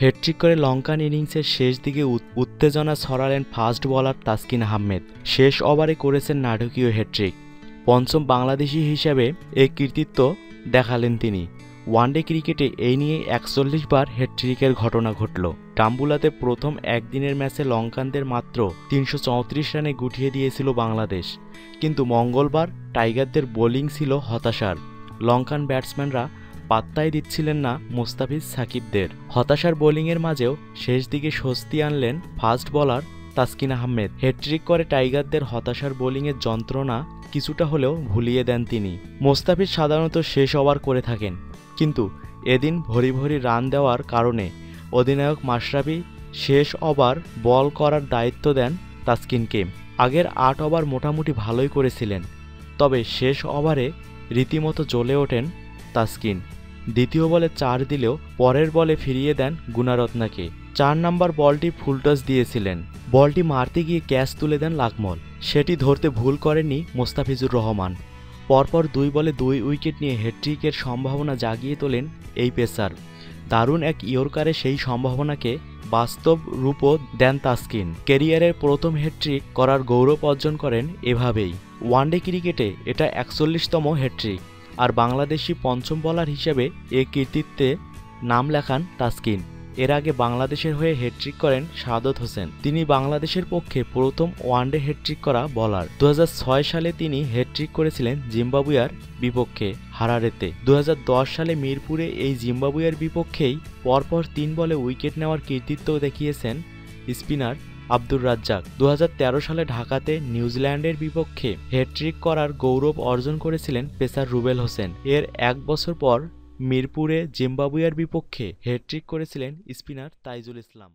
Hat trick করে লঙ্কান ইনিংসের শেষ দিকে উত্তেজনা ছড়ালেন ফাস্ট বোলার তাসকিন আহমেদ। শেষ ওভারে করেছেন নাটকীয় হ্যাটট্রিক। পঞ্চম বাংলাদেশি হিসেবে এই কৃতিত্ব দেখালেন তিনি। ওয়ানডে ক্রিকেটে এই নিয়ে ৪১ বার হ্যাটট্রিকের ঘটনা ঘটল। ডাম্বুলাতে প্রথম একদিনের ম্যাচে লঙ্কানদের মাত্র ৩৩৪ রানে গুটিয়ে দিয়েছিল বাংলাদেশ। কিন্তু মঙ্গলবার টাইগারদের বোলিং ছিল হতাশার। লঙ্কান ব্যাটসম্যানরা পাত্তাই দিচ্ছিলেন না মুস্তাফিজ সাকিবদের। হতাশার বোলিংয়ের মাঝেও শেষ দিকে স্বস্তি আনলেন fast bowler Taskin Ahmed. Hat trick করে টাইগারদের হতাশার বোলিংয়ের যন্ত্রণা কিছুটা হলেও ভুলিয়ে দেন তিনি। মুস্তাফিজ সাধারণত শেষ ওভার করে থাকেন, কিন্তু এদিন ভরি ভরি রান দেওয়ার কারণে অধিনায়ক মাশরাফি শেষ ওভার বল করার দায়িত্ব দেন তাসকিনকে। আগের ৮ ওভার মোটামুটি ভালোই করেছিলেন, তবে শেষ ওভারে রীতিমতো জ্বলে ওঠেন তাসকিন। দ্বিতীয় বলে ৪ দিলেও পরের বলে ফিরিয়ে দেন গুণারত্নাকে। ৪ নম্বর বলটি ফুলটস দিয়েছিলেন। বলটি মারতে গিয়ে ক্যাচ তুলে দেন লাকমল। সেটি ধরতে ভুল করেননি মোস্তাফিজুর রহমান। পরপর ২ বলে ২ উইকেট নিয়ে হ্যাটট্রিকের সম্ভাবনা জাগিয়ে তোলেন এই পেসার। দারুণ এক ইয়র্কারে সেই সম্ভাবনাকে বাস্তব রূপও দেন তাসকিন। ক্যারিয়ারের প্রথম হ্যাটট্রিক করার গৌরব অর্জন করেন এভাবেই। ওয়ানডে ক্রিকেটে এটা ৪১তম হ্যাটট্রিক, আর বাংলাদেশি পঞ্চম বোলার হিসেবে এ কৃতিত্বে নাম লেখান তাসকিন। এর আগে বাংলাদেশের হয়ে হ্যাটট্রিক করেন শাহাদত হোসেন। তিনি বাংলাদেশের পক্ষে প্রথম ওয়ানডে হ্যাটট্রিক করা বোলার। ২০০৬ সালে তিনি হ্যাটট্রিক করেছিলেন জিম্বাবুয়ের বিপক্ষে হারারেতে। ২০১০ সালে মিরপুরে এই জিম্বাবুয়ের বিপক্ষেই পরপর ৩ বলে উইকেট নেওয়ার কৃতিত্ব দেখিয়েছেন স্পিনার আব্দুর রাজ্জাক। ২০১৩ সালে ঢাকাতে নিউজিল্যান্ডের বিপক্ষে হ্যাটট্রিক করার গৌরব অর্জন করেছিলেন পেসার রুবেল হোসেন। এর ১ বছর পর মিরপুরে জিম্বাবুয়ের বিপক্ষে হ্যাটট্রিক করেছিলেন স্পিনার তাইজুল ইসলাম।